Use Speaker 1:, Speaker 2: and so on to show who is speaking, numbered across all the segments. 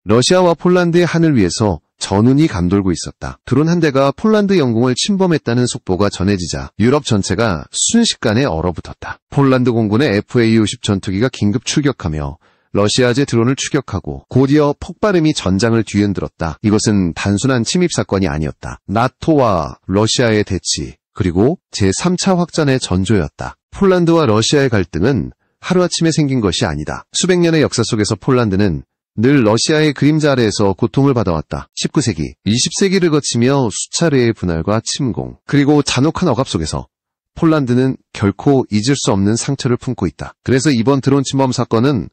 Speaker 1: 러시아와 폴란드의 하늘 위에서 전운이 감돌고 있었다. 드론 한 대가 폴란드 영공을 침범했다는 속보가 전해지자 유럽 전체가 순식간에 얼어붙었다. 폴란드 공군의 FA-50 전투기가 긴급 출격하며 러시아제 드론을 추격하고 곧이어 폭발음이 전장을 뒤흔들었다. 이것은 단순한 침입 사건이 아니었다. 나토와 러시아의 대치, 그리고 제3차 확전의 전조였다. 폴란드와 러시아의 갈등은 하루아침에 생긴 것이 아니다. 수백 년의 역사 속에서 폴란드는 늘 러시아의 그림자 아래에서 고통을 받아왔다. 19세기, 20세기를 거치며 수차례의 분할과 침공, 그리고 잔혹한 억압 속에서 폴란드는 결코 잊을 수 없는 상처를 품고 있다. 그래서 이번 드론 침범 사건은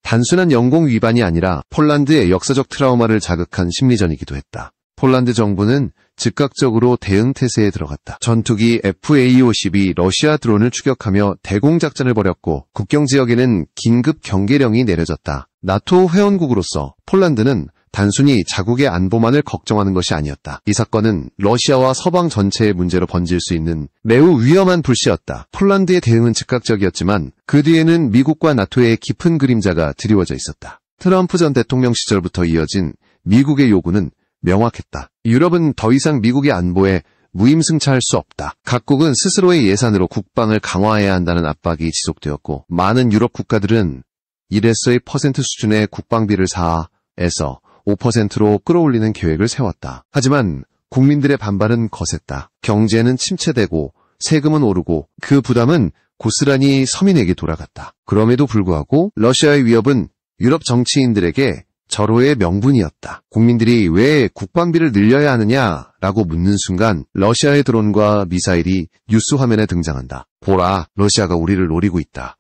Speaker 1: 단순한 영공 위반이 아니라 폴란드의 역사적 트라우마를 자극한 심리전이기도 했다. 폴란드 정부는 즉각적으로 대응 태세에 들어갔다. 전투기 FA-50이 러시아 드론을 추격하며 대공작전을 벌였고 국경 지역에는 긴급 경계령이 내려졌다. 나토 회원국으로서 폴란드는 단순히 자국의 안보만을 걱정하는 것이 아니었다. 이 사건은 러시아와 서방 전체의 문제로 번질 수 있는 매우 위험한 불씨였다. 폴란드의 대응은 즉각적이었지만 그 뒤에는 미국과 나토의 깊은 그림자가 드리워져 있었다. 트럼프 전 대통령 시절부터 이어진 미국의 요구는 명확했다. 유럽은 더 이상 미국의 안보에 무임승차할 수 없다. 각국은 스스로의 예산으로 국방을 강화해야 한다는 압박이 지속되었고 많은 유럽 국가들은 1에서의 퍼센트 수준의 국방비를 4에서 5%로 끌어올리는 계획을 세웠다. 하지만 국민들의 반발은 거셌다. 경제는 침체되고 세금은 오르고 그 부담은 고스란히 서민에게 돌아갔다. 그럼에도 불구하고 러시아의 위협은 유럽 정치인들에게 절호의 명분이었다. 국민들이 왜 국방비를 늘려야 하느냐라고 묻는 순간 러시아의 드론과 미사일이 뉴스 화면에 등장한다. 보라, 러시아가 우리를 노리고 있다.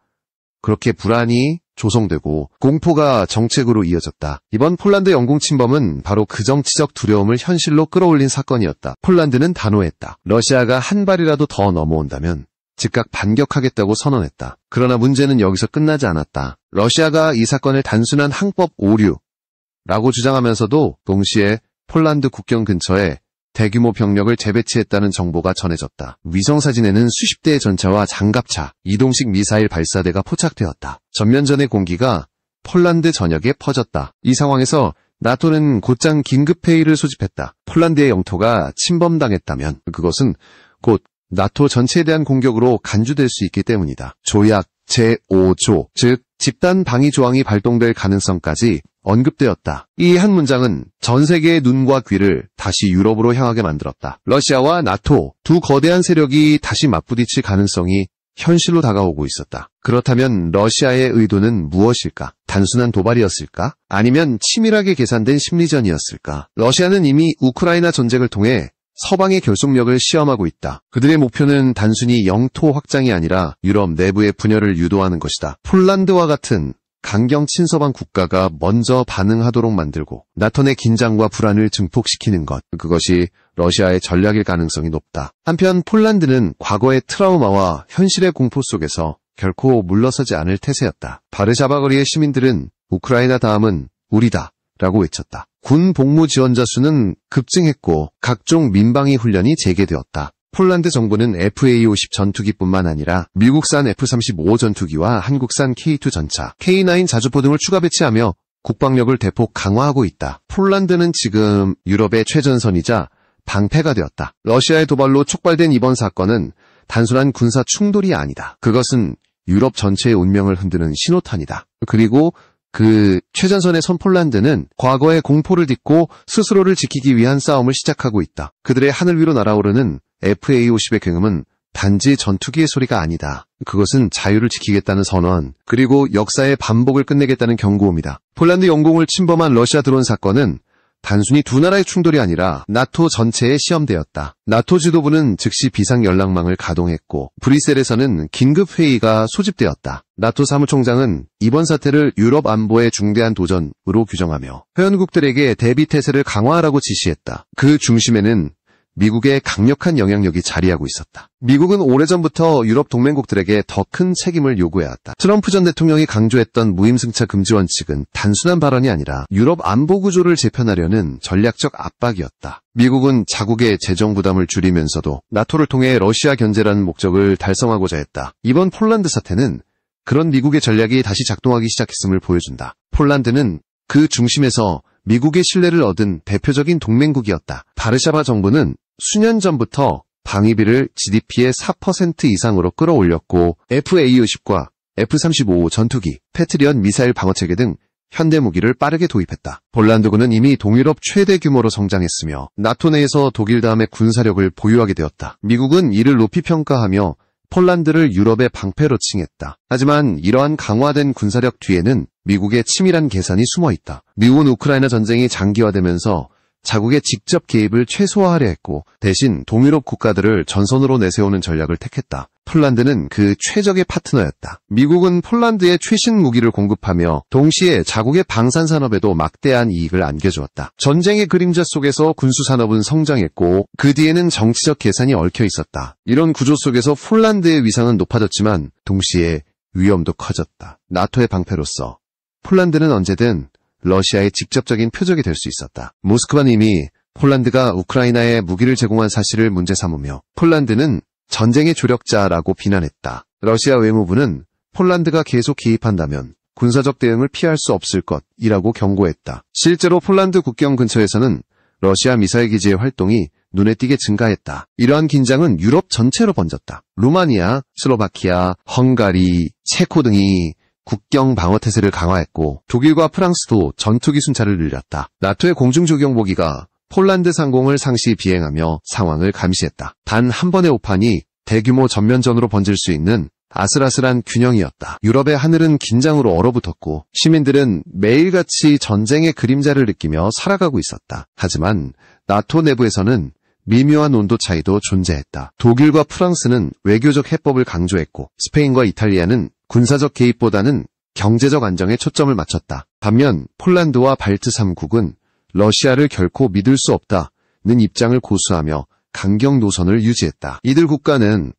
Speaker 1: 그렇게 불안이 조성되고 공포가 정책으로 이어졌다. 이번 폴란드 영공 침범은 바로 그 정치적 두려움을 현실로 끌어올린 사건이었다. 폴란드는 단호했다. 러시아가 한 발이라도 더 넘어온다면 즉각 반격하겠다고 선언했다. 그러나 문제는 여기서 끝나지 않았다. 러시아가 이 사건을 단순한 항법 오류라고 주장하면서도 동시에 폴란드 국경 근처에 대규모 병력을 재배치했다는 정보가 전해졌다. 위성사진에는 수십 대의 전차와 장갑차, 이동식 미사일 발사대가 포착되었다. 전면전의 공기가 폴란드 전역에 퍼졌다. 이 상황에서 나토는 곧장 긴급회의를 소집했다. 폴란드의 영토가 침범당했다면 그것은 곧 나토 전체에 대한 공격으로 간주될 수 있기 때문이다. 조약 제5조, 즉 집단 방위 조항이 발동될 가능성까지 언급되었다. 이 한 문장은 전 세계의 눈과 귀를 다시 유럽으로 향하게 만들었다. 러시아와 나토 두 거대한 세력이 다시 맞부딪힐 가능성이 현실로 다가오고 있었다. 그렇다면 러시아의 의도는 무엇일까? 단순한 도발이었을까? 아니면 치밀하게 계산된 심리전이었을까? 러시아는 이미 우크라이나 전쟁을 통해 서방의 결속력을 시험하고 있다. 그들의 목표는 단순히 영토 확장이 아니라 유럽 내부의 분열을 유도하는 것이다. 폴란드와 같은 강경 친서방 국가가 먼저 반응하도록 만들고 나토 내 긴장과 불안을 증폭시키는 것, 그것이 러시아의 전략일 가능성이 높다. 한편 폴란드는 과거의 트라우마와 현실의 공포 속에서 결코 물러서지 않을 태세였다. 바르샤바거리의 시민들은 우크라이나 다음은 우리다 라고 외쳤다. 군 복무 지원자 수는 급증했고 각종 민방위 훈련이 재개되었다. 폴란드 정부는 FA-50 전투기뿐만 아니라 미국산 F-35 전투기와 한국산 K2 전차, K9 자주포 등을 추가 배치하며 국방력을 대폭 강화하고 있다. 폴란드는 지금 유럽의 최전선이자 방패가 되었다. 러시아의 도발로 촉발된 이번 사건은 단순한 군사 충돌이 아니다. 그것은 유럽 전체의 운명을 흔드는 신호탄이다. 그리고 그 최전선의 선 폴란드는 과거의 공포를 딛고 스스로를 지키기 위한 싸움을 시작하고 있다. 그들의 하늘 위로 날아오르는 FA-50의 굉음은 단지 전투기의 소리가 아니다. 그것은 자유를 지키겠다는 선언, 그리고 역사의 반복을 끝내겠다는 경고음이다. 폴란드 영공을 침범한 러시아 드론 사건은 단순히 두 나라의 충돌이 아니라 나토 전체의 시험대였다. 나토 지도부는 즉시 비상연락망을 가동했고 브뤼셀에서는 긴급회의가 소집되었다. 나토 사무총장은 이번 사태를 유럽 안보의 중대한 도전으로 규정하며 회원국들에게 대비태세를 강화하라고 지시했다. 그 중심에는 미국의 강력한 영향력이 자리하고 있었다. 미국은 오래전부터 유럽 동맹국들에게 더 큰 책임을 요구해왔다. 트럼프 전 대통령이 강조했던 무임승차 금지 원칙은 단순한 발언이 아니라 유럽 안보 구조를 재편하려는 전략적 압박이었다. 미국은 자국의 재정 부담을 줄이면서도 나토를 통해 러시아 견제라는 목적을 달성하고자 했다. 이번 폴란드 사태는 그런 미국의 전략이 다시 작동하기 시작했음을 보여준다. 폴란드는 그 중심에서 미국의 신뢰를 얻은 대표적인 동맹국이었다. 바르샤바 정부는 수년 전부터 방위비를 GDP의 4% 이상으로 끌어올렸고 FA-50과 F-35 전투기, 패트리엇 미사일 방어체계 등 현대 무기를 빠르게 도입했다. 폴란드군은 이미 동유럽 최대 규모로 성장했으며 나토 내에서 독일 다음의 군사력을 보유하게 되었다. 미국은 이를 높이 평가하며 폴란드를 유럽의 방패로 칭했다. 하지만 이러한 강화된 군사력 뒤에는 미국의 치밀한 계산이 숨어있다. 미국은 우크라이나 전쟁이 장기화되면서 자국의 직접 개입을 최소화하려 했고 대신 동유럽 국가들을 전선으로 내세우는 전략을 택했다. 폴란드는 그 최적의 파트너였다. 미국은 폴란드에 최신 무기를 공급하며 동시에 자국의 방산산업에도 막대한 이익을 안겨주었다. 전쟁의 그림자 속에서 군수산업은 성장했고 그 뒤에는 정치적 계산이 얽혀 있었다. 이런 구조 속에서 폴란드의 위상은 높아졌지만 동시에 위험도 커졌다. 나토의 방패로서 폴란드는 언제든 러시아의 직접적인 표적이 될 수 있었다. 모스크바는 이미 폴란드가 우크라이나에 무기를 제공한 사실을 문제 삼으며 폴란드는 전쟁의 조력자라고 비난했다. 러시아 외무부는 폴란드가 계속 개입한다면 군사적 대응을 피할 수 없을 것이라고 경고했다. 실제로 폴란드 국경 근처에서는 러시아 미사일 기지의 활동이 눈에 띄게 증가했다. 이러한 긴장은 유럽 전체로 번졌다. 루마니아, 슬로바키아, 헝가리, 체코 등이 국경 방어 태세를 강화했고 독일과 프랑스도 전투기 순찰을 늘렸다. 나토의 공중조경보기가 폴란드 상공을 상시 비행하며 상황을 감시했다. 단 한 번의 오판이 대규모 전면전으로 번질 수 있는 아슬아슬한 균형이었다. 유럽의 하늘은 긴장으로 얼어붙었고 시민들은 매일같이 전쟁의 그림자를 느끼며 살아가고 있었다. 하지만 나토 내부에서는 미묘한 온도 차이도 존재했다. 독일과 프랑스는 외교적 해법을 강조했고 스페인과 이탈리아는 군사적 개입보다는 경제적 안정에 초점을 맞췄다. 반면 폴란드와 발트 3국은 러시아를 결코 믿을 수 없다는 입장을 고수하며 강경 노선을 유지했다. 이들 국가는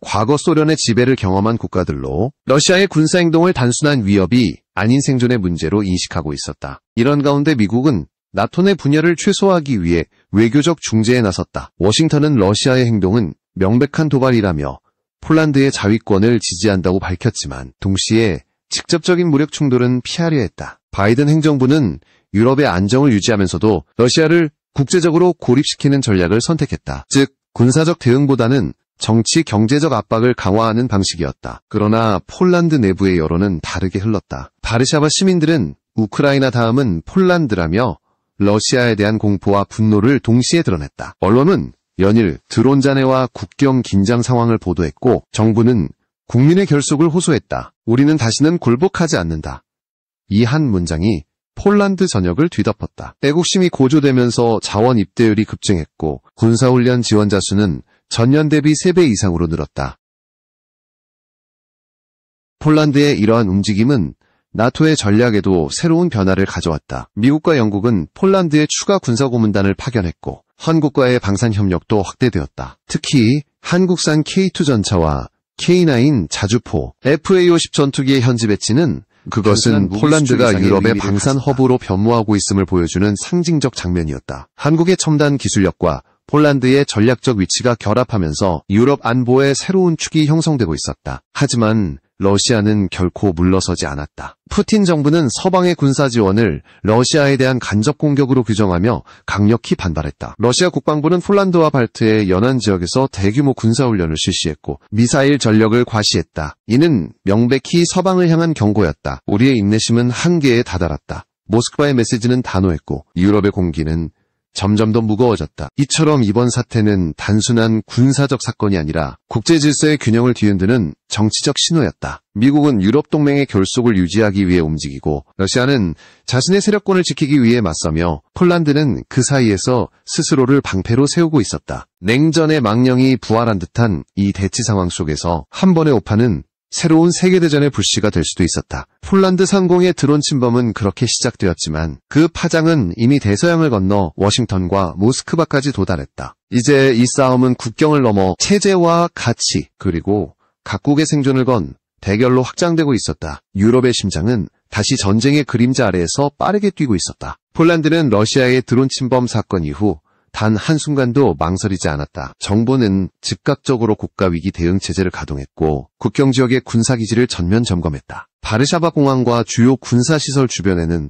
Speaker 1: 과거 소련의 지배를 경험한 국가들로 러시아의 군사행동을 단순한 위협이 아닌 생존의 문제로 인식하고 있었다. 이런 가운데 미국은 나토 내 분열을 최소화하기 위해 외교적 중재에 나섰다. 워싱턴은 러시아의 행동은 명백한 도발이라며 폴란드의 자위권을 지지한다고 밝혔지만 동시에 직접적인 무력 충돌은 피하려 했다. 바이든 행정부는 유럽의 안정을 유지하면서도 러시아를 국제적으로 고립시키는 전략을 선택했다. 즉 군사적 대응보다는 정치 경제적 압박을 강화하는 방식이었다. 그러나 폴란드 내부의 여론은 다르게 흘렀다. 바르샤바 시민들은 우크라이나 다음은 폴란드라며 러시아에 대한 공포와 분노를 동시에 드러냈다. 언론은 연일 드론 잔해와 국경 긴장 상황을 보도했고 정부는 국민의 결속을 호소했다. 우리는 다시는 굴복하지 않는다. 이 한 문장이 폴란드 전역을 뒤덮었다. 애국심이 고조되면서 자원 입대율이 급증했고 군사훈련 지원자 수는 전년 대비 3배 이상으로 늘었다. 폴란드의 이러한 움직임은 나토의 전략에도 새로운 변화를 가져왔다. 미국과 영국은 폴란드에 추가 군사고문단을 파견했고 한국과의 방산협력도 확대되었다. 특히 한국산 K2 전차와 K9 자주포, FA-50 전투기의 현지 배치는 그것은 폴란드가 유럽의 방산 허브로 변모하고 있음을 보여주는 상징적 장면이었다. 한국의 첨단 기술력과 폴란드의 전략적 위치가 결합하면서 유럽 안보의 새로운 축이 형성되고 있었다. 하지만 러시아는 결코 물러서지 않았다. 푸틴 정부는 서방의 군사 지원을 러시아에 대한 간접 공격으로 규정하며 강력히 반발했다. 러시아 국방부는 폴란드와 발트의 연안 지역에서 대규모 군사훈련을 실시했고 미사일 전력을 과시했다. 이는 명백히 서방을 향한 경고였다. 우리의 인내심은 한계에 다다랐다. 모스크바의 메시지는 단호했고 유럽의 공기는 점점 더 무거워졌다. 이처럼 이번 사태는 단순한 군사적 사건이 아니라 국제 질서의 균형을 뒤흔드는 정치적 신호였다. 미국은 유럽 동맹의 결속을 유지하기 위해 움직이고 러시아는 자신의 세력권을 지키기 위해 맞서며 폴란드는 그 사이에서 스스로를 방패로 세우고 있었다. 냉전의 망령이 부활한 듯한 이 대치 상황 속에서 한 번의 오판은 새로운 세계대전의 불씨가 될 수도 있었다. 폴란드 상공의 드론 침범은 그렇게 시작되었지만 그 파장은 이미 대서양을 건너 워싱턴과 모스크바까지 도달했다. 이제 이 싸움은 국경을 넘어 체제와 가치 그리고 각국의 생존을 건 대결로 확장되고 있었다. 유럽의 심장은 다시 전쟁의 그림자 아래에서 빠르게 뛰고 있었다. 폴란드는 러시아의 드론 침범 사건 이후 단 한순간도 망설이지 않았다. 정부는 즉각적으로 국가위기 대응 체제를 가동했고 국경 지역의 군사기지를 전면 점검했다. 바르샤바 공항과 주요 군사시설 주변에는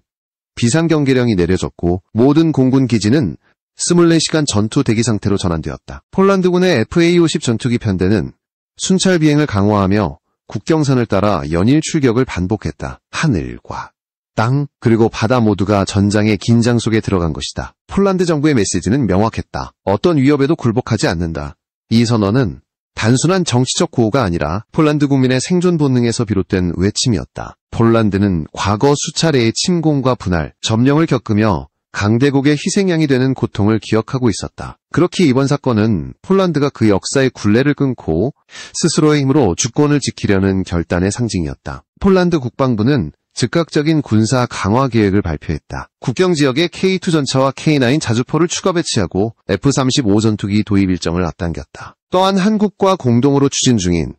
Speaker 1: 비상경계령이 내려졌고 모든 공군 기지는 24시간 전투 대기 상태로 전환되었다. 폴란드군의 FA-50 전투기 편대는 순찰 비행을 강화하며 국경선을 따라 연일 출격을 반복했다. 하늘과 땅 그리고 바다 모두가 전장의 긴장 속에 들어간 것이다. 폴란드 정부의 메시지는 명확했다. 어떤 위협에도 굴복하지 않는다. 이 선언은 단순한 정치적 구호가 아니라 폴란드 국민의 생존 본능에서 비롯된 외침이었다. 폴란드는 과거 수차례의 침공과 분할, 점령을 겪으며 강대국의 희생양이 되는 고통을 기억하고 있었다. 그렇게 이번 사건은 폴란드가 그 역사의 굴레를 끊고 스스로의 힘으로 주권을 지키려는 결단의 상징이었다. 폴란드 국방부는 즉각적인 군사 강화 계획을 발표했다. 국경 지역에 K2 전차와 K9 자주포를 추가 배치하고 F-35 전투기 도입 일정을 앞당겼다. 또한 한국과 공동으로 추진 중인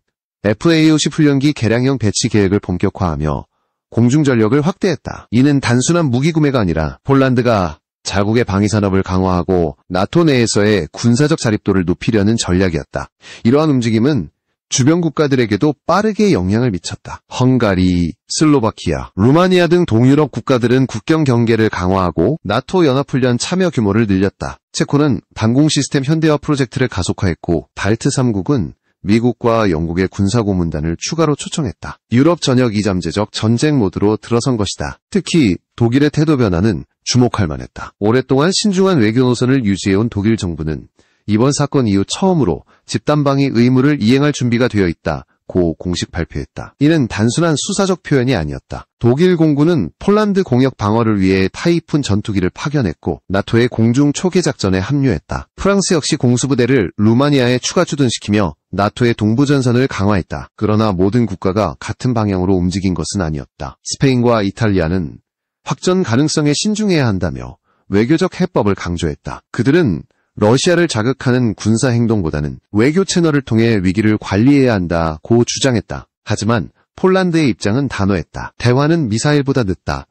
Speaker 1: FA-50 훈련기 개량형 배치 계획을 본격화하며 공중전력을 확대했다. 이는 단순한 무기 구매가 아니라 폴란드가 자국의 방위산업을 강화하고 나토 내에서의 군사적 자립도를 높이려는 전략이었다. 이러한 움직임은 주변 국가들에게도 빠르게 영향을 미쳤다. 헝가리, 슬로바키아, 루마니아 등 동유럽 국가들은 국경 경계를 강화하고 나토 연합훈련 참여 규모를 늘렸다. 체코는 방공 시스템 현대화 프로젝트를 가속화했고 발트 3국은 미국과 영국의 군사고문단을 추가로 초청했다. 유럽 전역 이잠제적 전쟁 모드로 들어선 것이다. 특히 독일의 태도 변화는 주목할 만했다. 오랫동안 신중한 외교 노선을 유지해온 독일 정부는 이번 사건 이후 처음으로 집단방위 의무를 이행할 준비가 되어 있다고 공식 발표했다. 이는 단순한 수사적 표현이 아니었다. 독일 공군은 폴란드 공역 방어를 위해 타이푼 전투기를 파견했고 나토의 공중 초계 작전에 합류했다. 프랑스 역시 공수부대를 루마니아에 추가 주둔시키며 나토의 동부전선을 강화했다. 그러나 모든 국가가 같은 방향으로 움직인 것은 아니었다. 스페인과 이탈리아는 확전 가능성에 신중해야 한다며 외교적 해법을 강조했다. 그들은 러시아를 자극하는 군사 행동보다는 외교 채널을 통해 위기를 관리해야 한다고 주장했다. 하지만 폴란드의 입장은 단호했다. 대화는 미사일보다 늦다.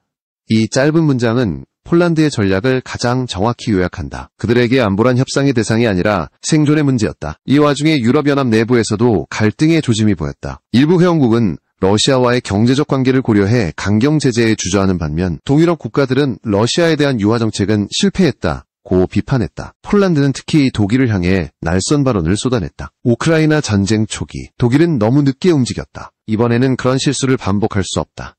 Speaker 1: 이 짧은 문장은 폴란드의 전략을 가장 정확히 요약한다. 그들에게 안보란 협상의 대상이 아니라 생존의 문제였다. 이 와중에 유럽연합 내부에서도 갈등의 조짐이 보였다. 일부 회원국은 러시아와의 경제적 관계를 고려해 강경 제재에 주저하는 반면 동유럽 국가들은 러시아에 대한 유화 정책은 실패했다. 고 비판했다. 폴란드는 특히 독일을 향해 날선 발언을 쏟아냈다. 우크라이나 전쟁 초기, 독일은 너무 늦게 움직였다. 이번에는 그런 실수를 반복할 수 없다.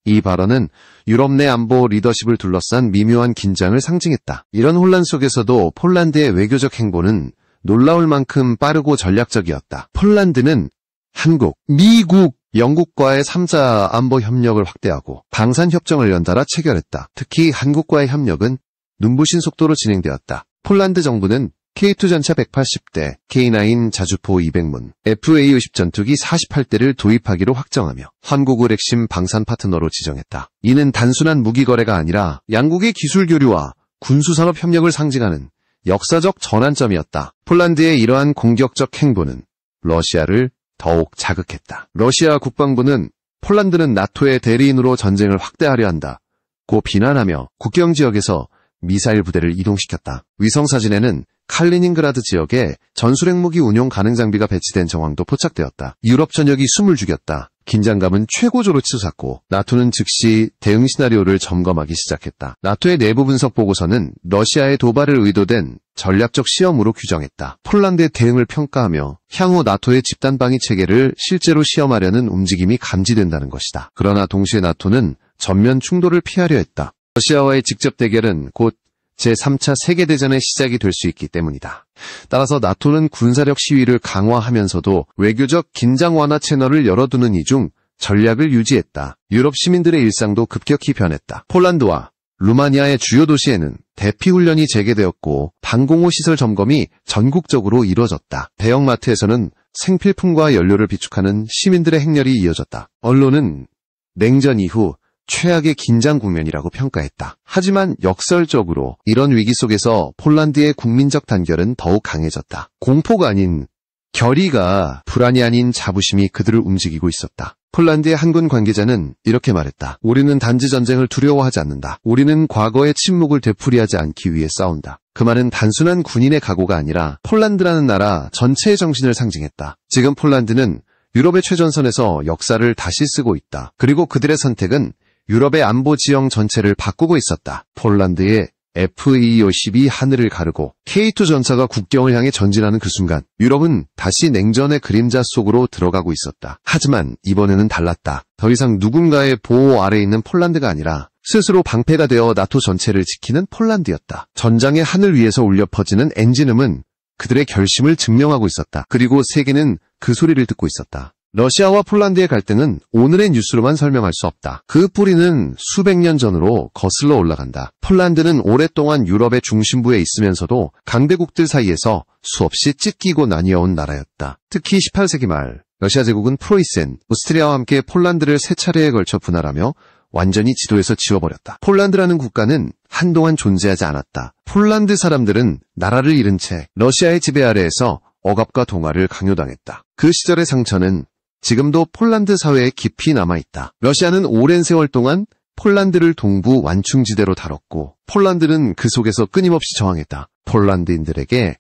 Speaker 1: 이 발언은 유럽 내 안보 리더십을 둘러싼 미묘한 긴장을 상징했다. 이런 혼란 속에서도 폴란드의 외교적 행보는 놀라울 만큼 빠르고 전략적이었다. 폴란드는 한국, 미국, 영국과의 3자 안보 협력을 확대하고 방산협정을 연달아 체결했다. 특히 한국과의 협력은 눈부신 속도로 진행되었다. 폴란드 정부는 K2 전차 180대, K9 자주포 200문, FA-50 전투기 48대를 도입하기로 확정하며 한국을 핵심 방산 파트너로 지정했다. 이는 단순한 무기 거래가 아니라 양국의 기술 교류와 군수산업 협력을 상징하는 역사적 전환점이었다. 폴란드의 이러한 공격적 행보는 러시아를 더욱 자극했다. 러시아 국방부는 폴란드는 나토의 대리인으로 전쟁을 확대하려 한다고 비난하며 국경 지역에서 미사일 부대를 이동시켰다. 위성사진에는 칼리닝그라드 지역에 전술핵무기 운용 가능 장비가 배치된 정황도 포착되었다. 유럽 전역이 숨을 죽였다. 긴장감은 최고조로 치솟았고 나토는 즉시 대응 시나리오를 점검하기 시작했다. 나토의 내부 분석 보고서는 러시아의 도발을 의도된 전략적 시험으로 규정했다. 폴란드의 대응을 평가하며 향후 나토의 집단방위 체계를 실제로 시험하려는 움직임이 감지된다는 것이다. 그러나 동시에 나토는 전면 충돌을 피하려 했다. 러시아와의 직접 대결은 곧 제3차 세계대전의 시작이 될 수 있기 때문이다. 따라서 나토는 군사력 시위를 강화하면서도 외교적 긴장 완화 채널을 열어두는 이 중 전략을 유지했다. 유럽 시민들의 일상도 급격히 변했다. 폴란드와 루마니아의 주요 도시에는 대피훈련이 재개되었고 방공호 시설 점검이 전국적으로 이루어졌다. 대형마트에서는 생필품과 연료를 비축하는 시민들의 행렬이 이어졌다. 언론은 냉전 이후 최악의 긴장 국면이라고 평가했다. 하지만 역설적으로 이런 위기 속에서 폴란드의 국민적 단결은 더욱 강해졌다. 공포가 아닌 결의가, 불안이 아닌 자부심이 그들을 움직이고 있었다. 폴란드의 한군 관계자는 이렇게 말했다. 우리는 단지 전쟁을 두려워하지 않는다. 우리는 과거의 침묵을 되풀이하지 않기 위해 싸운다. 그 말은 단순한 군인의 각오가 아니라 폴란드라는 나라 전체의 정신을 상징했다. 지금 폴란드는 유럽의 최전선에서 역사를 다시 쓰고 있다. 그리고 그들의 선택은 유럽의 안보 지형 전체를 바꾸고 있었다. 폴란드의 F-22 하늘을 가르고 K2 전차가 국경을 향해 전진하는 그 순간 유럽은 다시 냉전의 그림자 속으로 들어가고 있었다. 하지만 이번에는 달랐다. 더 이상 누군가의 보호 아래에 있는 폴란드가 아니라 스스로 방패가 되어 나토 전체를 지키는 폴란드였다. 전장의 하늘 위에서 울려 퍼지는 엔진음은 그들의 결심을 증명하고 있었다. 그리고 세계는 그 소리를 듣고 있었다. 러시아와 폴란드의 갈등은 오늘의 뉴스로만 설명할 수 없다. 그 뿌리는 수백 년 전으로 거슬러 올라간다. 폴란드는 오랫동안 유럽의 중심부에 있으면서도 강대국들 사이에서 수없이 찢기고 나뉘어온 나라였다. 특히 18세기 말 러시아 제국은 프로이센, 오스트리아와 함께 폴란드를 세 차례에 걸쳐 분할하며 완전히 지도에서 지워버렸다. 폴란드라는 국가는 한동안 존재하지 않았다. 폴란드 사람들은 나라를 잃은 채 러시아의 지배 아래에서 억압과 동화를 강요당했다. 그 시절의 상처는 지금도 폴란드 사회에 깊이 남아있다. 러시아는 오랜 세월 동안 폴란드를 동부 완충지대로 다뤘고 폴란드는 그 속에서 끊임없이 저항했다. 폴란드인들에게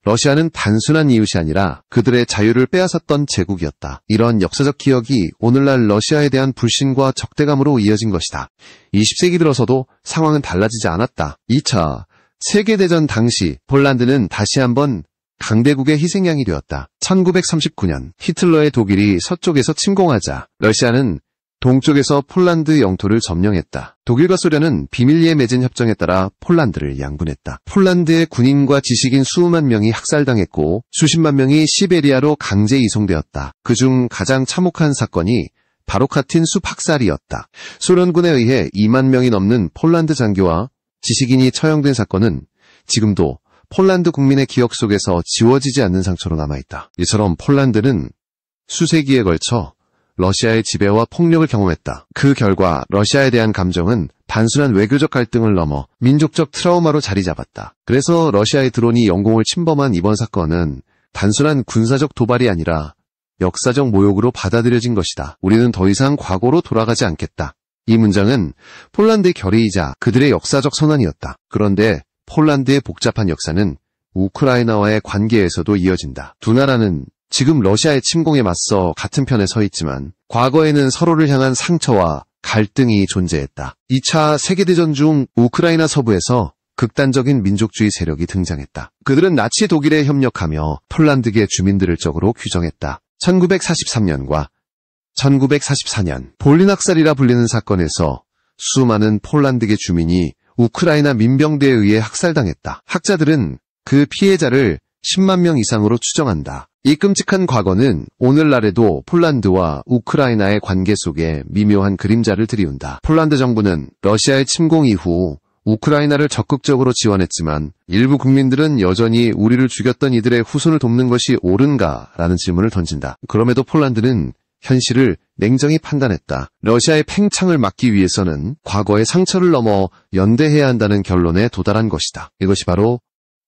Speaker 1: 러시아는 단순한 이웃이 아니라 그들의 자유를 빼앗았던 제국이었다. 이런 역사적 기억이 오늘날 러시아에 대한 불신과 적대감으로 이어진 것이다. 20세기 들어서도 상황은 달라지지 않았다. 2차 세계대전 당시 폴란드는 다시 한번 강대국의 희생양이 되었다. 1939년 히틀러의 독일이 서쪽에서 침공하자 러시아는 동쪽에서 폴란드 영토를 점령했다. 독일과 소련은 비밀리에 맺은 협정에 따라 폴란드를 양분했다. 폴란드의 군인과 지식인 수만 명이 학살당했고 수십만 명이 시베리아로 강제 이송되었다. 그중 가장 참혹한 사건이 바로 카틴 숲 학살이었다. 소련군에 의해 2만 명이 넘는 폴란드 장교와 지식인이 처형된 사건은 지금도 폴란드 국민의 기억 속에서 지워지지 않는 상처로 남아있다. 이처럼 폴란드는 수세기에 걸쳐 러시아의 지배와 폭력을 경험했다. 그 결과 러시아에 대한 감정은 단순한 외교적 갈등을 넘어 민족적 트라우마로 자리 잡았다. 그래서 러시아의 드론이 영공을 침범한 이번 사건은 단순한 군사적 도발이 아니라 역사적 모욕으로 받아들여진 것이다. 우리는 더 이상 과거로 돌아가지 않겠다. 이 문장은 폴란드의 결의이자 그들의 역사적 선언이었다. 그런데 폴란드의 복잡한 역사는 우크라이나와의 관계에서도 이어진다. 두 나라는 지금 러시아의 침공에 맞서 같은 편에 서 있지만 과거에는 서로를 향한 상처와 갈등이 존재했다. 2차 세계대전 중 우크라이나 서부에서 극단적인 민족주의 세력이 등장했다. 그들은 나치 독일에 협력하며 폴란드계 주민들을 적으로 규정했다. 1943년과 1944년 볼린 학살이라 불리는 사건에서 수많은 폴란드계 주민이 우크라이나 민병대에 의해 학살당했다. 학자들은 그 피해자를 10만 명 이상으로 추정한다. 이 끔찍한 과거는 오늘날에도 폴란드와 우크라이나의 관계 속에 미묘한 그림자를 들이운다. 폴란드 정부는 러시아의 침공 이후 우크라이나를 적극적으로 지원했지만 일부 국민들은 여전히 우리를 죽였던 이들의 후손을 돕는 것이 옳은가라는 질문을 던진다. 그럼에도 폴란드는 현실을 냉정히 판단했다. 러시아의 팽창을 막기 위해서는 과거의 상처를 넘어 연대해야 한다는 결론에 도달한 것이다. 이것이 바로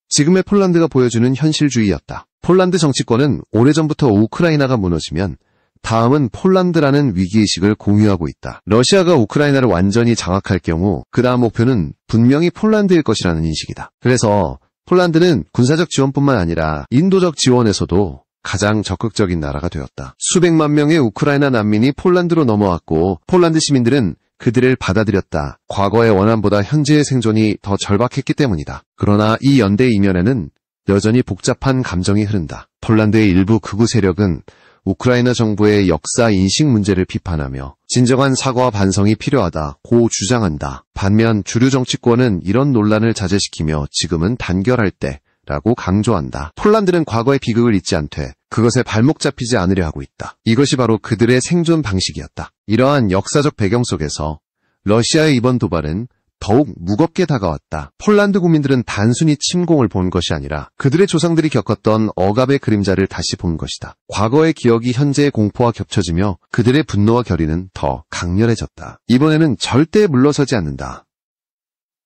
Speaker 1: 지금의 폴란드가 보여주는 현실주의였다. 폴란드 정치권은 오래전부터 우크라이나가 무너지면 다음은 폴란드라는 위기의식을 공유하고 있다. 러시아가 우크라이나를 완전히 장악할 경우 그 다음 목표는 분명히 폴란드일 것이라는 인식이다. 그래서 폴란드는 군사적 지원뿐만 아니라 인도적 지원에서도 가장 적극적인 나라가 되었다. 수백만 명의 우크라이나 난민이 폴란드로 넘어왔고 폴란드 시민들은 그들을 받아들였다. 과거의 원한보다 현재의 생존이 더 절박했기 때문이다. 그러나 이 연대 이면에는 여전히 복잡한 감정이 흐른다. 폴란드의 일부 극우 세력은 우크라이나 정부의 역사 인식 문제를 비판하며 진정한 사과와 반성이 필요하다고 주장한다. 반면 주류 정치권은 이런 논란을 자제시키며 지금은 단결할 때라고 강조한다. 폴란드는 과거의 비극을 잊지 않되 그것에 발목 잡히지 않으려 하고 있다. 이것이 바로 그들의 생존 방식이었다. 이러한 역사적 배경 속에서 러시아의 이번 도발은 더욱 무겁게 다가왔다. 폴란드 국민들은 단순히 침공을 본 것이 아니라 그들의 조상들이 겪었던 억압의 그림자를 다시 본 것이다. 과거의 기억이 현재의 공포와 겹쳐지며 그들의 분노와 결의는 더 강렬해졌다. 이번에는 절대 물러서지 않는다.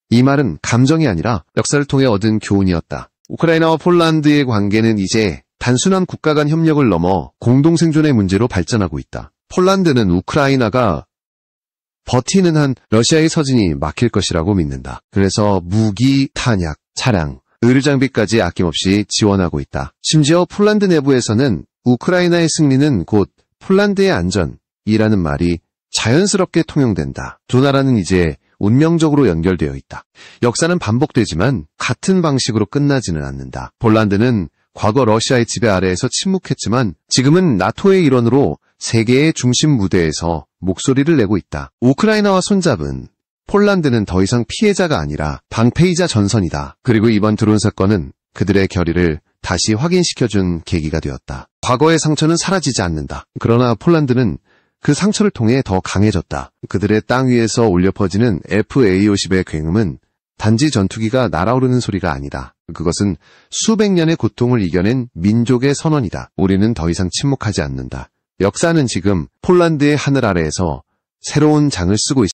Speaker 1: 이 말은 감정이 아니라 역사를 통해 얻은 교훈이었다. 우크라이나와 폴란드의 관계는 이제 단순한 국가 간 협력을 넘어 공동생존의 문제로 발전하고 있다. 폴란드는 우크라이나가 버티는 한 러시아의 서진이 막힐 것이라고 믿는다. 그래서 무기, 탄약, 차량, 의료장비까지 아낌없이 지원하고 있다. 심지어 폴란드 내부에서는 우크라이나의 승리는 곧 폴란드의 안전이라는 말이 자연스럽게 통용된다. 두 나라는 이제 운명적으로 연결되어 있다. 역사는 반복되지만 같은 방식으로 끝나지는 않는다. 폴란드는 과거 러시아의 지배 아래에서 침묵했지만 지금은 나토의 일원으로 세계의 중심 무대에서 목소리를 내고 있다. 우크라이나와 손잡은 폴란드는 더 이상 피해자가 아니라 방패이자 전선이다. 그리고 이번 드론 사건은 그들의 결의를 다시 확인시켜준 계기가 되었다. 과거의 상처는 사라지지 않는다. 그러나 폴란드는 그 상처를 통해 더 강해졌다. 그들의 땅 위에서 울려 퍼지는 FA-50의 굉음은 단지 전투기가 날아오르는 소리가 아니다. 그것은 수백 년의 고통을 이겨낸 민족의 선언이다. 우리는 더 이상 침묵하지 않는다. 역사는 지금 폴란드의 하늘 아래에서 새로운 장을 쓰고 있습니다.